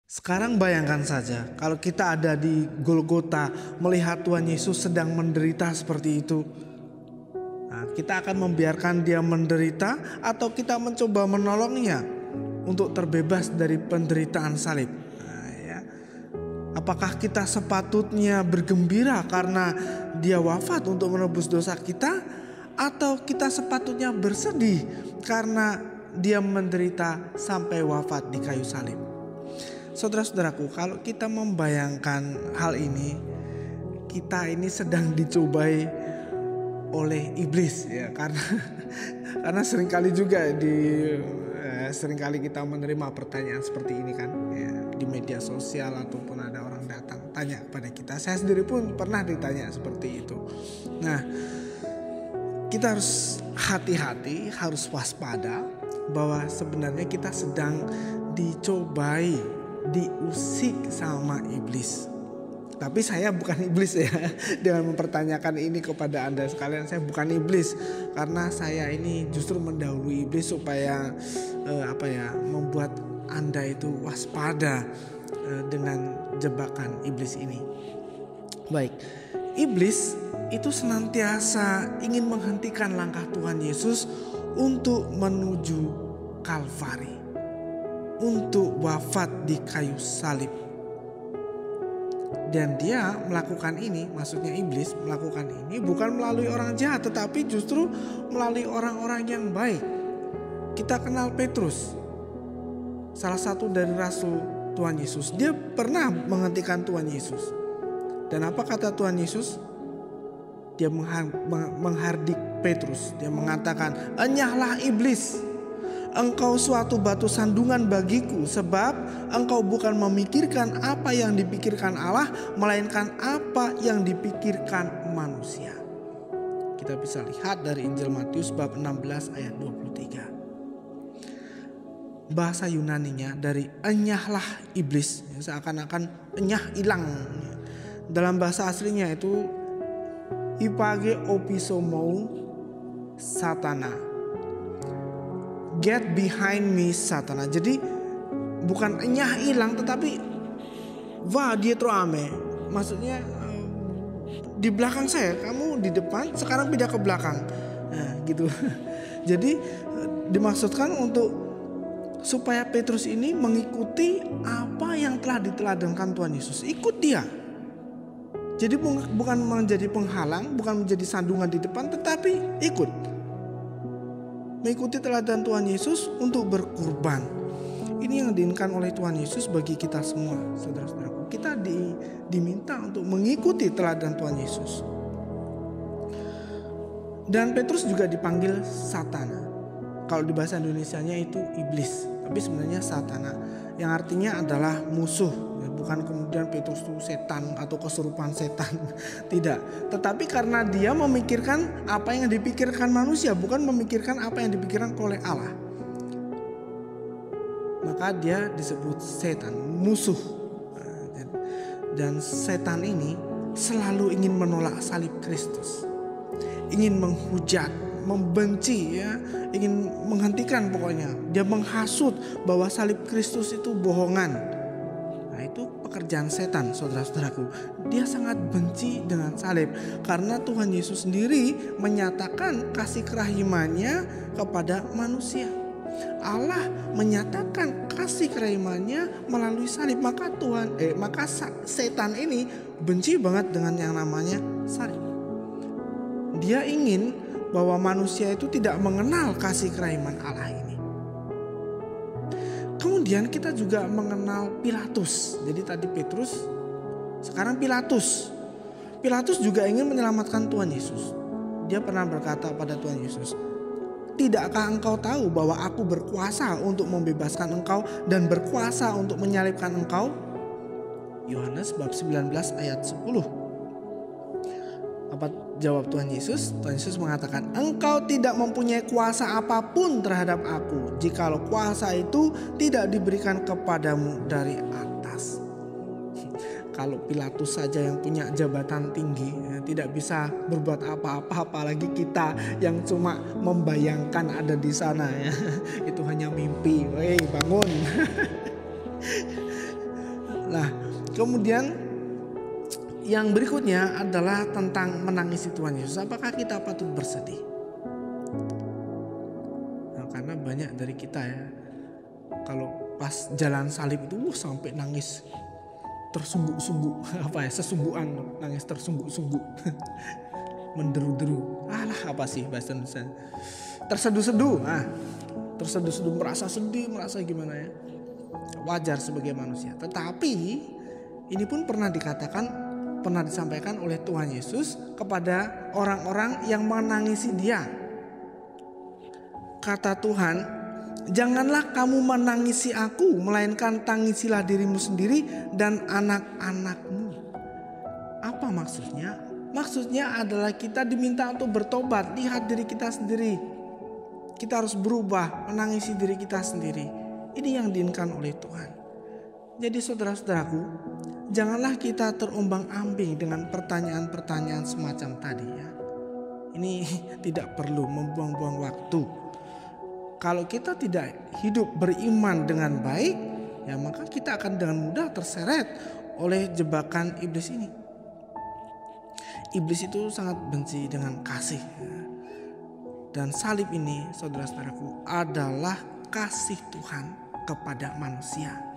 Sekarang bayangkan saja kalau kita ada di Golgota melihat Tuhan Yesus sedang menderita seperti itu. Nah, kita akan membiarkan dia menderita atau kita mencoba menolongnya untuk terbebas dari penderitaan salib. Nah, ya. Apakah kita sepatutnya bergembira karena dia wafat untuk menebus dosa kita, atau kita sepatutnya bersedih karena dia menderita sampai wafat di kayu salib? Saudara-saudaraku, kalau kita membayangkan hal ini, kita ini sedang dicobai oleh iblis ya, karena seringkali juga seringkali kita menerima pertanyaan seperti ini kan ya, di media sosial ataupun ada orang datang tanya kepada kita. Saya sendiri pun pernah ditanya seperti itu. Nah, kita harus hati-hati, harus waspada bahwa sebenarnya kita sedang dicobai, diusik sama iblis. Tapi saya bukan iblis ya. Dengan mempertanyakan ini kepada Anda sekalian, saya bukan iblis, karena saya ini justru mendahului iblis supaya membuat Anda itu waspada dengan jebakan iblis ini. Baik, iblis itu senantiasa ingin menghentikan langkah Tuhan Yesus untuk menuju Kalvari, untuk wafat di kayu salib. Dan dia melakukan ini, maksudnya iblis melakukan ini bukan melalui orang jahat, tetapi justru melalui orang-orang yang baik. Kita kenal Petrus, salah satu dari rasul Tuhan Yesus. Dia pernah menghentikan Tuhan Yesus. Dan apa kata Tuhan Yesus? Dia menghardik Petrus. Dia mengatakan, "Enyahlah iblis, engkau suatu batu sandungan bagiku, sebab engkau bukan memikirkan apa yang dipikirkan Allah, melainkan apa yang dipikirkan manusia." Kita bisa lihat dari Injil Matius bab 16 ayat 23. Bahasa Yunaninya dari enyahlah iblis, seakan-akan enyah, hilang. Dalam bahasa aslinya itu ipage opisomou satana. Get behind me Satana. Jadi bukan enyah hilang, tetapi va dietro a me. Maksudnya di belakang saya, kamu di depan, sekarang pindah ke belakang. Nah, gitu. Jadi dimaksudkan untuk supaya Petrus ini mengikuti apa yang telah diteladankan Tuhan Yesus. Ikut dia. Jadi bukan menjadi penghalang, bukan menjadi sandungan di depan, tetapi ikut. Mengikuti teladan Tuhan Yesus untuk berkurban. Ini yang diinginkan oleh Tuhan Yesus bagi kita semua, saudara-saudaraku. Kita diminta untuk mengikuti teladan Tuhan Yesus. Dan Petrus juga dipanggil Satana. Kalau di bahasa Indonesianya itu iblis, tapi sebenarnya Satana, yang artinya adalah musuh. Bukan kemudian Petrus itu setan atau kesurupan setan, tidak. Tetapi karena dia memikirkan apa yang dipikirkan manusia, bukan memikirkan apa yang dipikirkan oleh Allah, maka dia disebut setan, musuh. Dan setan ini selalu ingin menolak salib Kristus, ingin menghujat, membenci, ya, ingin menghentikan pokoknya. Dia menghasut bahwa salib Kristus itu bohongan. Nah, itu pekerjaan setan, saudara-saudaraku. Dia sangat benci dengan salib karena Tuhan Yesus sendiri menyatakan kasih kerahimannya kepada manusia. Allah menyatakan kasih kerahimannya melalui salib. Maka setan ini benci banget dengan yang namanya salib. Dia ingin bahwa manusia itu tidak mengenal kasih kerahiman Allah ini. Kemudian kita juga mengenal Pilatus. Jadi tadi Petrus, sekarang Pilatus. Pilatus juga ingin menyelamatkan Tuhan Yesus. Dia pernah berkata pada Tuhan Yesus, "Tidakkah engkau tahu bahwa aku berkuasa untuk membebaskan engkau dan berkuasa untuk menyalibkan engkau?" Yohanes bab 19 ayat 10. Apa jawab Tuhan Yesus? Tuhan Yesus mengatakan, "Engkau tidak mempunyai kuasa apapun terhadap aku, jikalau kuasa itu tidak diberikan kepadamu dari atas." Kalau Pilatus saja yang punya jabatan tinggi, ya, tidak bisa berbuat apa-apa, apalagi kita yang cuma membayangkan ada di sana, ya. Itu hanya mimpi. Woi, bangun. Kemudian yang berikutnya adalah tentang menangisi Tuhan Yesus. Apakah kita patut bersedih? Nah, karena banyak dari kita ya, kalau pas jalan salib itu sampai nangis tersungguh-sungguh, sesungguhan, nangis tersungguh-sungguh. Menderu-deru. Alah, apa sih bahasa Indonesia? Terseduh-seduh. Terseduh-seduh, merasa sedih, merasa gimana ya? Wajar sebagai manusia. Tetapi ini pun pernah disampaikan oleh Tuhan Yesus kepada orang-orang yang menangisi Dia. Kata Tuhan, janganlah kamu menangisi aku, melainkan tangisilah dirimu sendiri dan anak-anakmu. Apa maksudnya? Maksudnya adalah kita diminta untuk bertobat. Lihat diri kita sendiri. Kita harus berubah, menangisi diri kita sendiri. Ini yang diinginkan oleh Tuhan. Jadi saudara-saudaraku, janganlah kita terombang-ambing dengan pertanyaan-pertanyaan semacam tadi ya. Ini tidak perlu membuang-buang waktu. Kalau kita tidak hidup beriman dengan baik, ya maka kita akan dengan mudah terseret oleh jebakan iblis ini. Iblis itu sangat benci dengan kasih. Dan salib ini, saudara-saudaraku, adalah kasih Tuhan kepada manusia.